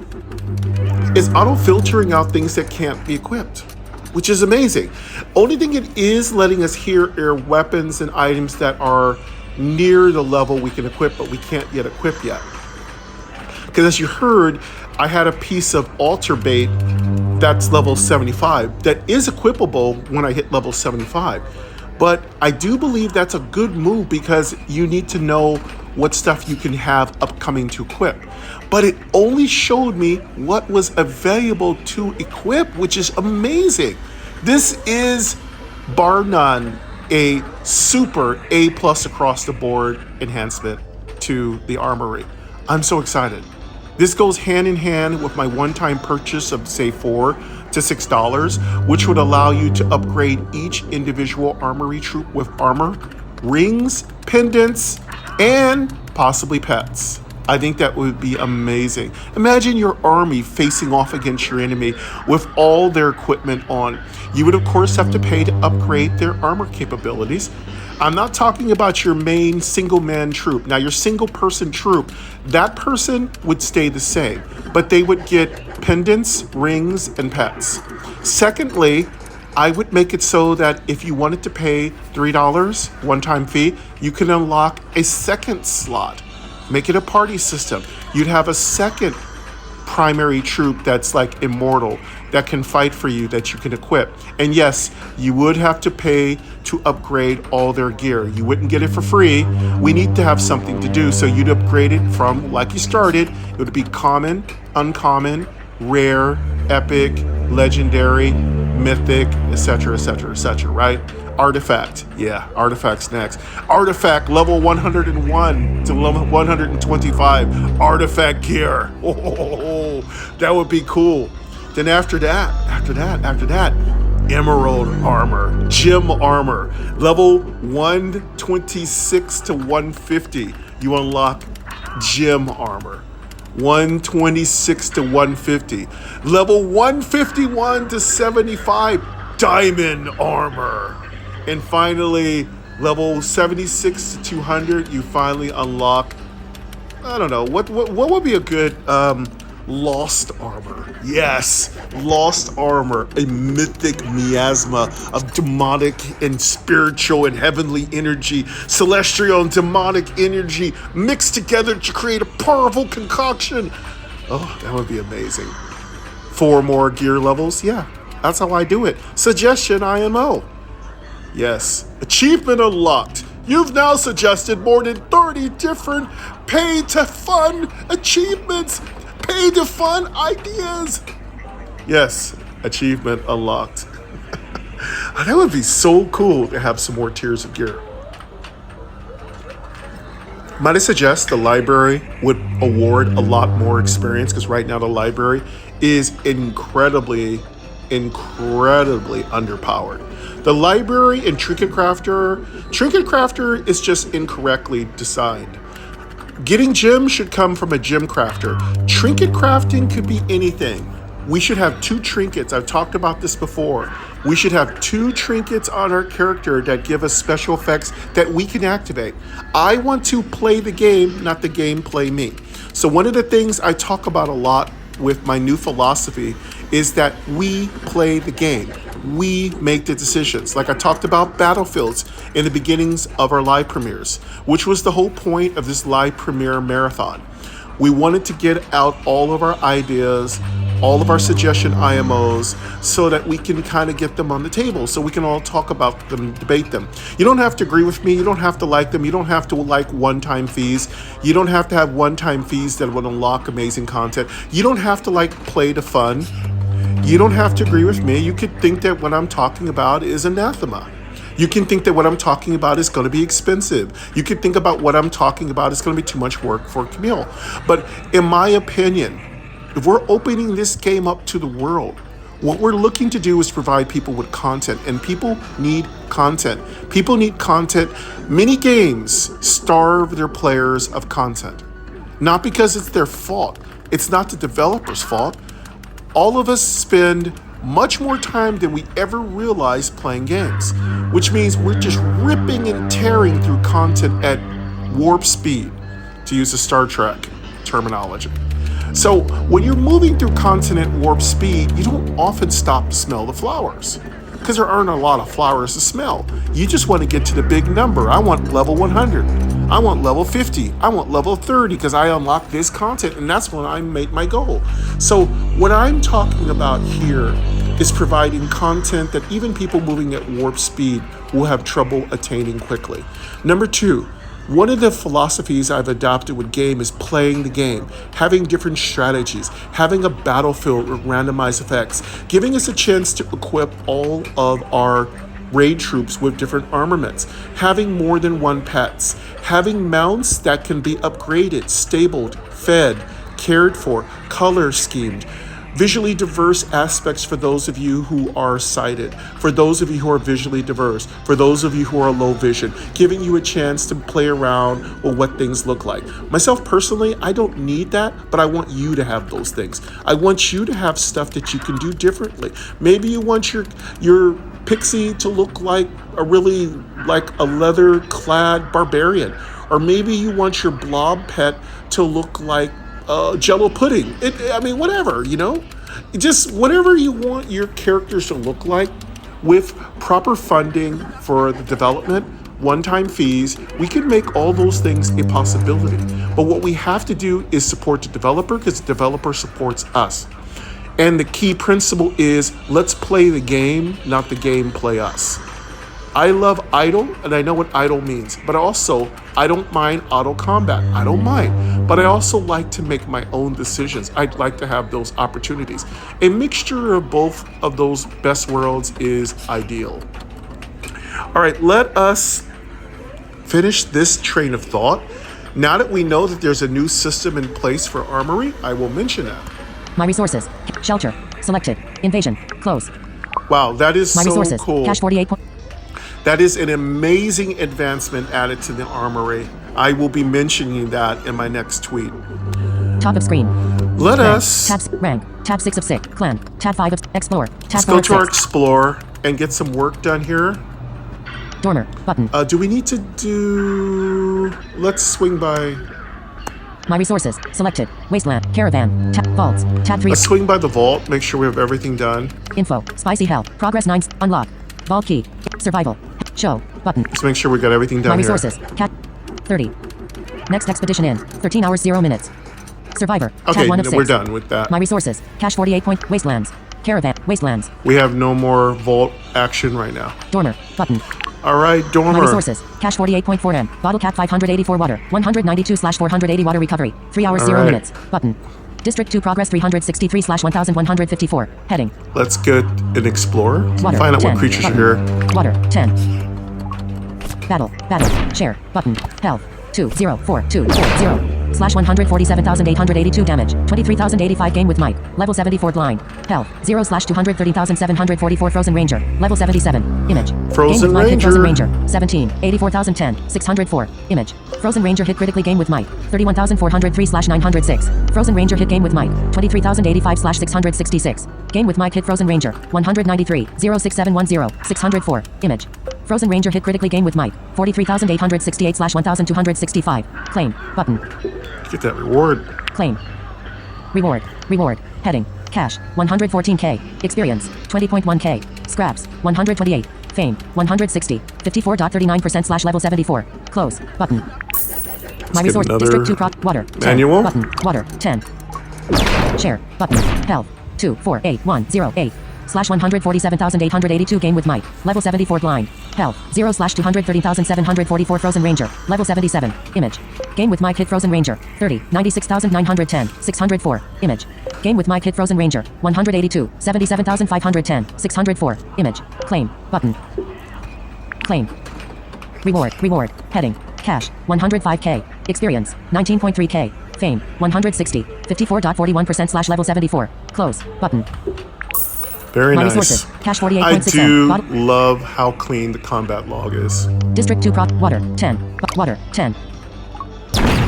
It's auto filtering out things that can't be equipped, which is amazing. Only thing it is letting us here are weapons and items that are near the level we can equip, but we can't yet equip yet. Because as you heard, I had a piece of altar bait that's level 75 that is equipable when I hit level 75. But I do believe that's a good move because you need to know what stuff you can have upcoming to equip. But it only showed me what was available to equip, which is amazing. This is, bar none, a super A+ across the board enhancement to the armory. I'm so excited. This goes hand in hand with my one-time purchase of say $4 to $6, which would allow you to upgrade each individual armory troop with armor, rings, pendants, and possibly pets. I think that would be amazing. Imagine your army facing off against your enemy with all their equipment on. You would of course have to pay to upgrade their armor capabilities. I'm not talking about your main single man troop. Now your single person troop, that person would stay the same, but they would get pendants, rings, and pets. Secondly, I would make it so that if you wanted to pay $3 one-time fee, you can unlock a second slot. Make it a party system. You'd have a second primary troop that's like immortal, that can fight for you, that you can equip. And yes, you would have to pay to upgrade all their gear. You wouldn't get it for free. We need to have something to do. So you'd upgrade it from like you started. It would be common, uncommon, rare, epic, legendary, mythic, etc., etc., etc., right? Artifact. Yeah, artifact's next. Artifact level 101 to level 125. Artifact gear. Oh, that would be cool. Then after that, emerald armor, gem armor, level 126 to 150. You unlock gem armor. 126 to 150. Level 151 to 75, diamond armor. And finally, level 76 to 200, you finally unlock, I don't know, what would be a good lost armor? Yes, lost armor, a mythic miasma of demonic and spiritual and heavenly energy, celestial and demonic energy mixed together to create a powerful concoction. Oh, that would be amazing. 4 more gear levels, yeah, that's how I do it. Suggestion IMO. Yes, achievement unlocked. You've now suggested more than 30 different pay-to-fun achievements, pay-to-fun ideas. Yes, achievement unlocked. That would be so cool to have some more tiers of gear. Might I suggest the library would award a lot more experience, because right now the library is incredibly underpowered. The library and Trinket Crafter is just incorrectly designed. Getting gems should come from a gem crafter. Trinket crafting could be anything. We should have 2 trinkets. I've talked about this before. We should have 2 trinkets on our character that give us special effects that we can activate. I want to play the game, not the game play me. So one of the things I talk about a lot with my new philosophy is that we play the game. We make the decisions. Like I talked about battlefields in the beginnings of our live premieres, which was the whole point of this live premiere marathon. We wanted to get out all of our ideas, all of our suggestion IMOs, so that we can kind of get them on the table, so we can all talk about them, debate them. You don't have to agree with me. You don't have to like them. You don't have to like one-time fees. You don't have to have one-time fees that would unlock amazing content. You don't have to like play to fun. You don't have to agree with me. You could think that what I'm talking about is anathema. You can think that what I'm talking about is going to be expensive. You could think about what I'm talking about is going to be too much work for Camille. But in my opinion, if we're opening this game up to the world, what we're looking to do is provide people with content, and people need content. People need content. Many games starve their players of content, not because it's their fault. It's not the developer's fault. All of us spend much more time than we ever realized playing games, which means we're just ripping and tearing through content at warp speed, to use the Star Trek terminology. So when you're moving through content at warp speed, you don't often stop to smell the flowers, because there aren't a lot of flowers to smell. You just want to get to the big number. I want level 100. I want level 50. I want level 30 because I unlock this content, and that's when I make my goal. So what I'm talking about here is providing content that even people moving at warp speed will have trouble attaining quickly. Number two, one of the philosophies I've adopted with game is playing the game, having different strategies, having a battlefield with randomized effects, giving us a chance to equip all of our raid troops with different armaments, having more than one pets, having mounts that can be upgraded, stabled, fed, cared for, color schemed, visually diverse aspects for those of you who are sighted, for those of you who are visually diverse, for those of you who are low vision, giving you a chance to play around with what things look like. Myself personally, I don't need that, but I want you to have those things. I want you to have stuff that you can do differently. Maybe you want your pixie to look like a leather-clad barbarian, or maybe you want your blob pet to look like Jello pudding. Whatever, just whatever you want your characters to look like, with proper funding for the development, one-time fees, we can make all those things a possibility. But what we have to do is support the developer, because the developer supports us. And the key principle is, let's play the game, not the game play us. I love idle, and I know what idle means, but also, I don't mind auto combat. I don't mind. But I also like to make my own decisions. I'd like to have those opportunities. A mixture of both of those best worlds is ideal. All right, let us finish this train of thought. Now that we know that there's a new system in place for armory, I will mention that. My resources. Shelter. Selected. Invasion. Close. Wow, that is My so resources. cool. Cash 48. That is an amazing advancement added to the armory. I will be mentioning that in my next tweet. Top of screen. Let Rank. us Rank. Tab 6 of 6. Clan. Tab 5 of Explore. Tab let's 4 go of to our 6. Explorer and get some work done here. Dormer. Button. Do we need to do... Let's swing by... My resources. Selected. Wasteland. Caravan. Tab. Vaults. Tab 3. Let's swing by the vault, make sure we have everything done. Info. Spicy hell. Progress 9. Unlock. Vault key. Survival. Show. Button. Let's make sure we got everything done My here. resources. Cat. 30. Next expedition in. 13 hours 0 minutes. Survivor. Okay, Tab 1 of 6. we're done with that. My resources. Cash 48 point. Wastelands. Caravan. Wastelands. We have no more vault action right now. Dormer. Button. All right, Dormer. My resources. Cash 48.4 M. Bottle cap 584 water. 192/480 water recovery. 3 hours All 0 right. minutes. Button. District 2 progress 363/1154. Heading. Let's get an explorer. Water. Find out 10. what creatures Button. are here. Water. 10. Battle. Share. Button. Health. 204,240/147,882 damage. 23,085 game with Mike. Level 74 blind. Health. 0/230,744 Frozen Ranger. Level 77. Image. Frozen game with Mike hit Frozen Ranger. Ranger. 17. 84,010. 604. Image. Frozen Ranger hit critically game with Mike. 31,403/906. Frozen Ranger hit game with Mike. 23,085/666. Game with Mike hit Frozen Ranger. 193. 06710. 604. Image. Frozen Ranger hit critically game with Mike. 43,868/1265. Claim. Button. Get that reward. Claim. Reward. Heading. Cash. 114K. Experience. 20.1K. Scraps. 128. Fame. 160. 54.39%/level 74. Close. Button. My get resource. another District 2 water. 10. manual. Button. Water. 10. Share. Button. Health. 248,108/147,882 game with Mike. Level 74 blind. Health. 0/230,744 Frozen Ranger. Level 77. Image. Game with Mike hit Frozen Ranger. 30. 96,910. 604. Image. Game with Mike hit Frozen Ranger. 182. 77,510. 604. Image. Claim. Button. Claim. Reward. Heading. Cash. 105K. Experience. 19.3K. Fame. 160. 54.41%/level 74. Close. Button. Very My nice. resources. Cash I 48.6 do M. love how clean the combat log is. District 2 water. 10. Water. 10.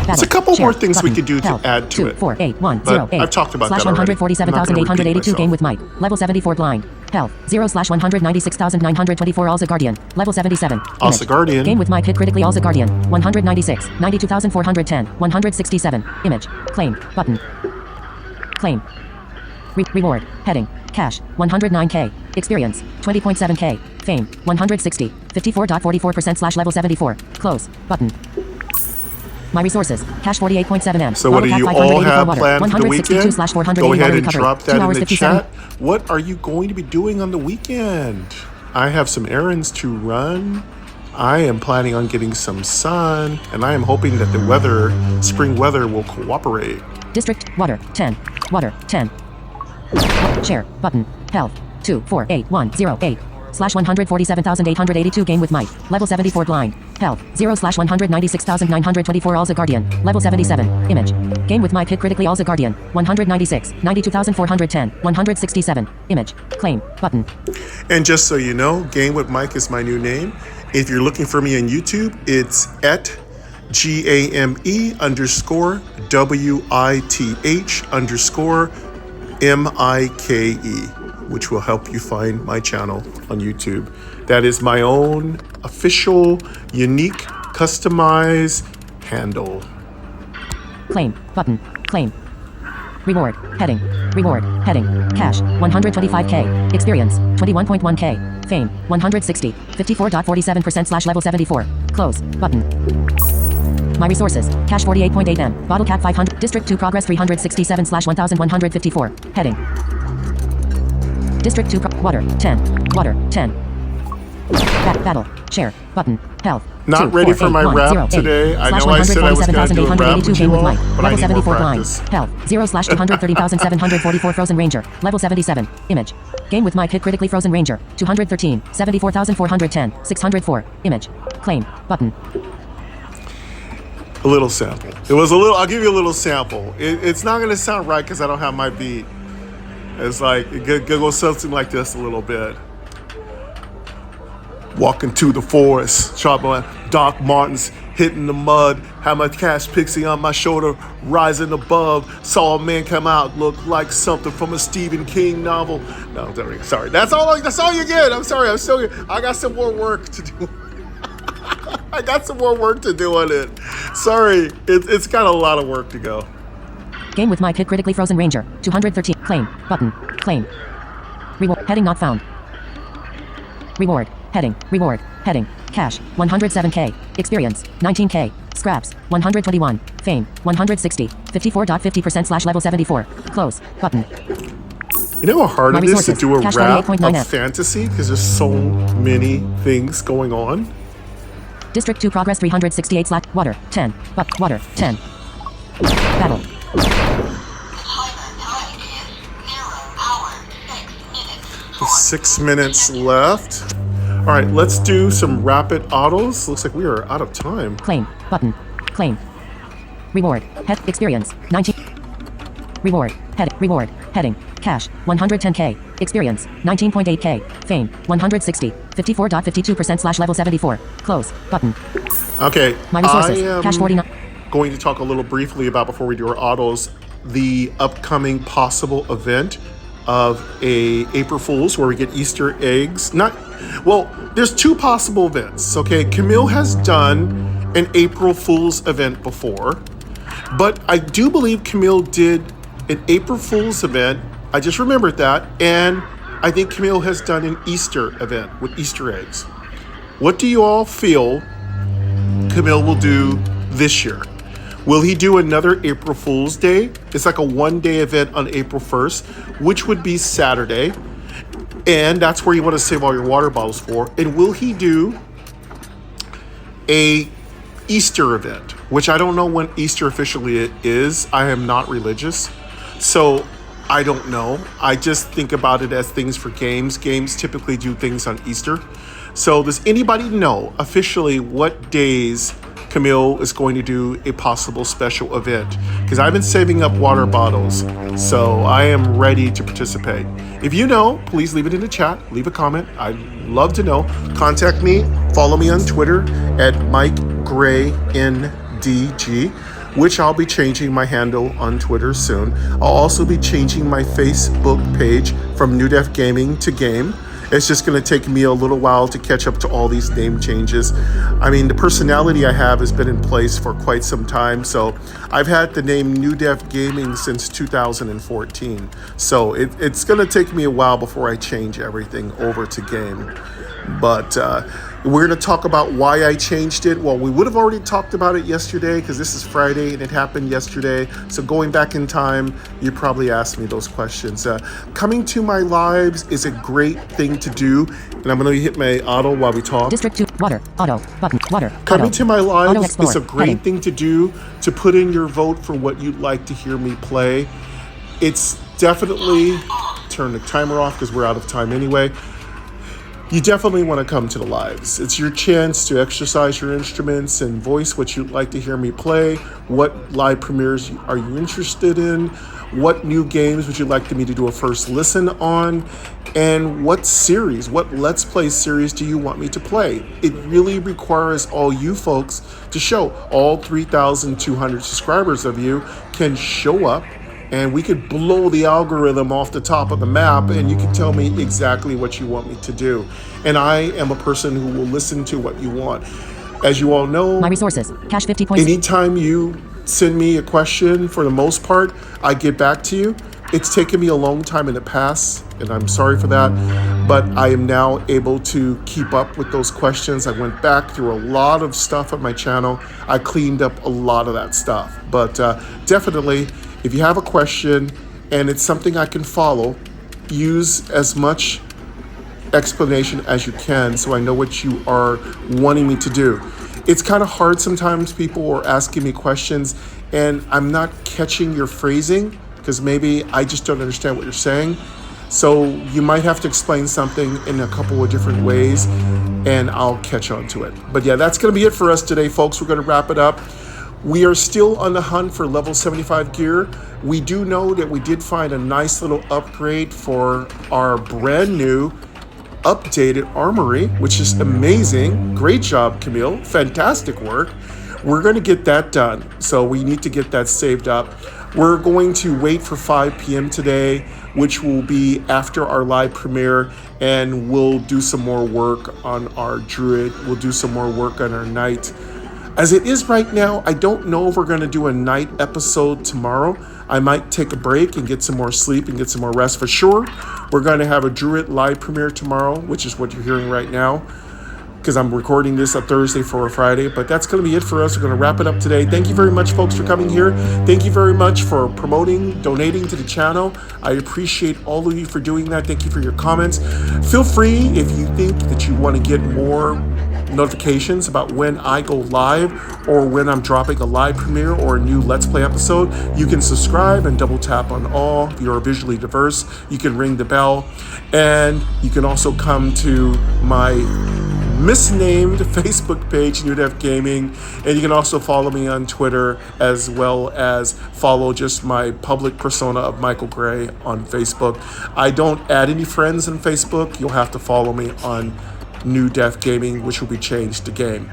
There's a couple more things we could do to add to it. 48108. I've talked about slash that already. 147,882 game with Mike. Level 74 blind. Health 0/196,924 Alza Guardian. Level 77. Alza Guardian. Game with Mike hit critically Alza Guardian. 196. 92,410. 167. Image. Claim. Button. Claim. Reward. Heading. Cash. 109k. Experience. 20.7k. Fame. 160. 54.44% slash level 74. Close. Button. My resources. Cash 48.7M. So what do you all have planned for the weekend? Go ahead and drop that in the 57. chat. What are you going to be doing on the weekend? I have some errands to run. I am planning on getting some sun, and I am hoping that the weather, spring weather, will cooperate. District. Water. 10. Water. 10. Share. Button. Health. 248,108. Slash 147,882 game with Mike. Level 74 blind. Health. 0/196,924 Alza Guardian. Level 77. Image. Game with Mike hit critically Alza Guardian. 196. 92,410. 167. Image. Claim. Button. And just so you know, Game with Mike is my new name. If you're looking for me on YouTube, it's at GAME_WITH_MIKE, which will help you find my channel on YouTube. That is my own official, unique, customized handle. Claim. Button. Claim. Reward. Heading. Reward. Heading. Cash. 125k. Experience. 21.1k. Fame. 160. 54.47% slash level 74. Close. Button. My resources. Cash 48.8M. Bottle cap 500. District 2 progress 367 slash 1154. Heading. District 2 Water. 10. Water. 10. Battle. Share. Button. Health. Not ready for my rap today. I know I said I was going to do a rap with you all, but I need more practice. Health. 0/230,744 Frozen Ranger. Level 77. Image. Game with Mike hit critically Frozen Ranger. 213. 74,410. 604. Image. Claim. Button. A little sample. It was a little, I'll give you a little sample. It's not going to sound right because I don't have my beat. It's like, it goes something like this a little bit. Walking to the forest, chopping Doc Martens, hitting the mud, had my cash pixie on my shoulder, rising above, saw a man come out, looked like something from a Stephen King novel. No, sorry. That's all you get. I'm sorry. I got some more work to do. I got some more work to do on it. Sorry, it's got a lot of work to go. Game with Mike hit critically Frozen Ranger. 213. Claim. Button. Claim. Reward. Heading not found. Reward. Heading. Reward. Heading. Cash. 107k. Experience. 19k. Scraps. 121. Fame. 160. 54.50% slash level 74. Close. Button. You know how hard it is to do a Cash rap of 98.9F. fantasy? Because there's so many things going on. District 2 progress 368 slash water. 10. But water. 10. Battle. 6 minutes left. All right, let's do some rapid autos. Looks like we are out of time. Claim. Button. Claim. Reward. Head. Experience. 19. Reward. Head. Reward. Heading. Cash. 110k. Experience. 19.8k. Fame. 160. 54.52% slash level 74. Close. Button. Okay. My resources. I am Cash 49. going to talk a little briefly about, before we do our autos, the upcoming possible event of a April Fool's where we get Easter eggs. There's two possible events. Okay, Camille has done an April Fool's event before, but I do believe Camille did an April Fool's event. I just remembered that, and I think Camille has done an Easter event with Easter eggs. What do you all feel Camille will do this year? Will he do another April Fool's Day? It's like a one-day event on April 1st, which would be Saturday. And that's where you want to save all your water bottles for. And will he do a Easter event, which I don't know when Easter officially is. I am not religious, so I don't know. I just think about it as things for games. Games typically do things on Easter. So does anybody know officially what days Camille is going to do a possible special event? Because I've been saving up water bottles, so I am ready to participate. If you know, please leave it in the chat, leave a comment. I'd love to know. Contact me, follow me on Twitter at MikeGrayNDG. which I'll be changing my handle on Twitter soon. I'll also be changing my Facebook page from New Def Gaming to Game. It's just going to take me a little while to catch up to all these name changes. I mean, the personality I have has been in place for quite some time. So I've had the name New Def Gaming since 2014. So it's going to take me a while before I change everything over to Game. But we're going to talk about why I changed it. Well, we would have already talked about it yesterday because this is Friday and it happened yesterday. So going back in time, you probably asked me those questions. Coming to my lives is a great thing to do. And I'm going to hit my auto while we talk. District 2, water, auto, button, water. Coming auto. to my lives is a Heading. great thing to do, to put in your vote for what you'd like to hear me play. It's definitely, turn the timer off because we're out of time anyway. You definitely want to come to the lives. It's your chance to exercise your instruments and voice what you'd like to hear me play. What live premieres are you interested in? What new games would you like me to do a first listen on? And what series, what Let's Play series do you want me to play? It really requires all you folks to show. All 3,200 subscribers of you can show up, and we could blow the algorithm off the top of the map, and you can tell me exactly what you want me to do. And I am a person who will listen to what you want. As you all know, My resources, cash 50 points. anytime you send me a question, for the most part, I get back to you. It's taken me a long time in the past, and I'm sorry for that, but I am now able to keep up with those questions. I went back through a lot of stuff on my channel. I cleaned up a lot of that stuff. But definitely, if you have a question and it's something I can follow, use as much explanation as you can so I know what you are wanting me to do. It's kind of hard sometimes. People are asking me questions and I'm not catching your phrasing because maybe I just don't understand what you're saying. So you might have to explain something in a couple of different ways and I'll catch on to it. But yeah, that's going to be it for us today, folks. We're going to wrap it up. We are still on the hunt for level 75 gear. We do know that we did find a nice little upgrade for our brand new updated armory, which is amazing. Great job, Camille. Fantastic work. We're going to get that done. So we need to get that saved up. We're going to wait for 5 p.m. today, which will be after our live premiere, and we'll do some more work on our Druid. We'll do some more work on our Knight. As it is right now, I don't know if we're going to do a night episode tomorrow. I might take a break and get some more sleep and get some more rest for sure. We're going to have a Druid live premiere tomorrow, which is what you're hearing right now, because I'm recording this a Thursday for a Friday. But that's going to be it for us. We're going to wrap it up today. Thank you very much, folks, for coming here. Thank you very much for promoting, donating to the channel. I appreciate all of you for doing that. Thank you for your comments. Feel free, if you think that you want to get more notifications about when I go live or when I'm dropping a live premiere or a new Let's Play episode, you can subscribe and double tap on all. If you're visually diverse, you can ring the bell, and you can also come to my misnamed Facebook page, New Def Gaming, and you can also follow me on Twitter, as well as follow just my public persona of Michael Gray on Facebook. I don't add any friends on Facebook. You'll have to follow me on New Def Gaming, which will be changed to Game.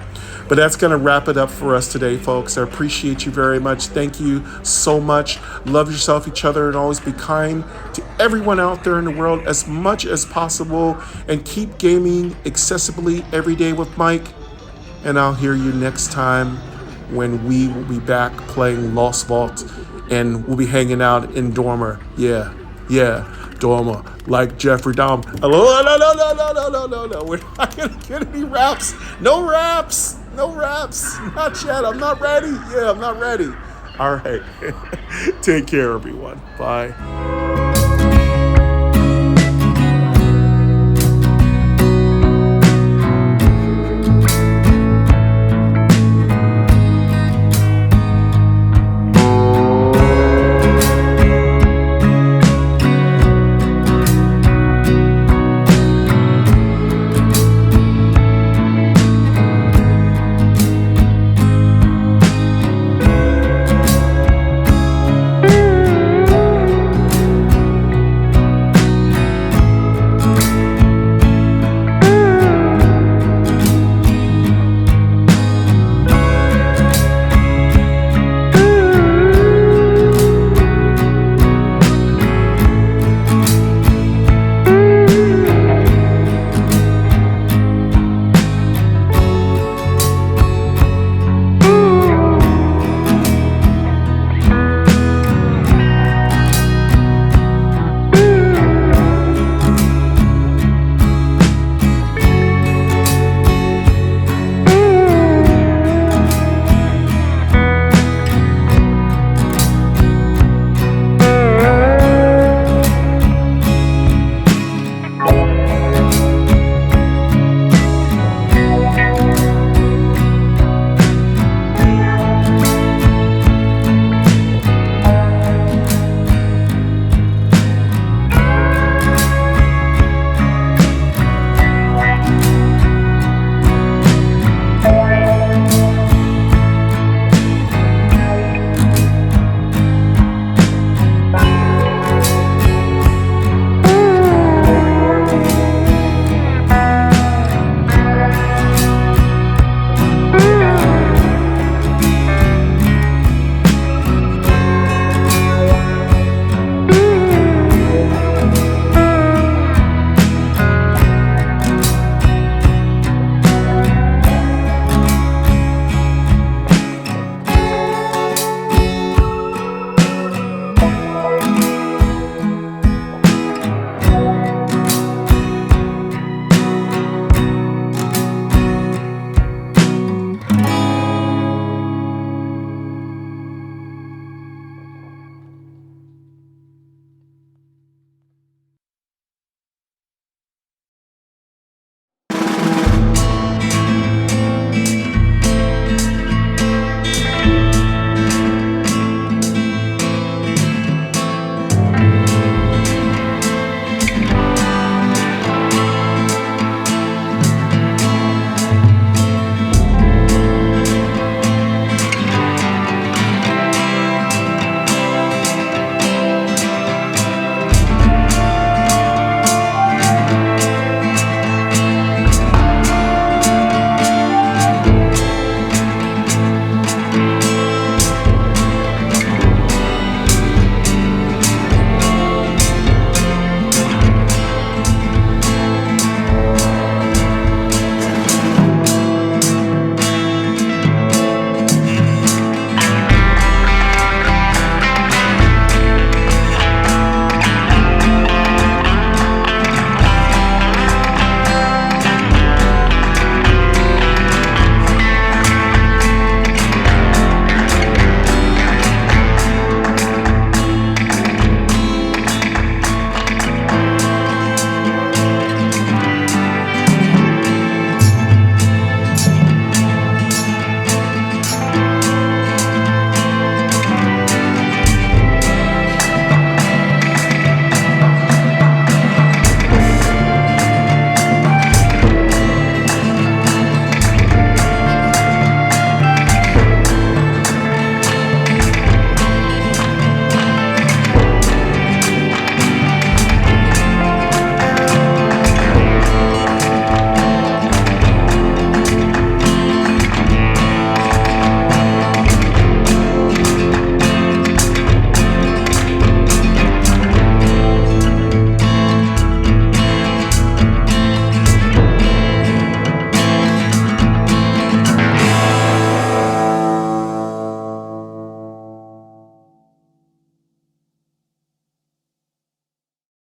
But that's going to wrap it up for us today, folks. I appreciate you very much. Thank you so much. Love yourself, each other, and always be kind to everyone out there in the world as much as possible. And keep gaming accessibly every day with Mike. And I'll hear you next time when we will be back playing Lost Vault. And we'll be hanging out in Dormer. Yeah. Dormer, like Jeffrey Dahmer. Hello, no. We're not gonna get any raps. No raps. Not yet. I'm not ready. I'm not ready. All right. Take care, everyone. Bye.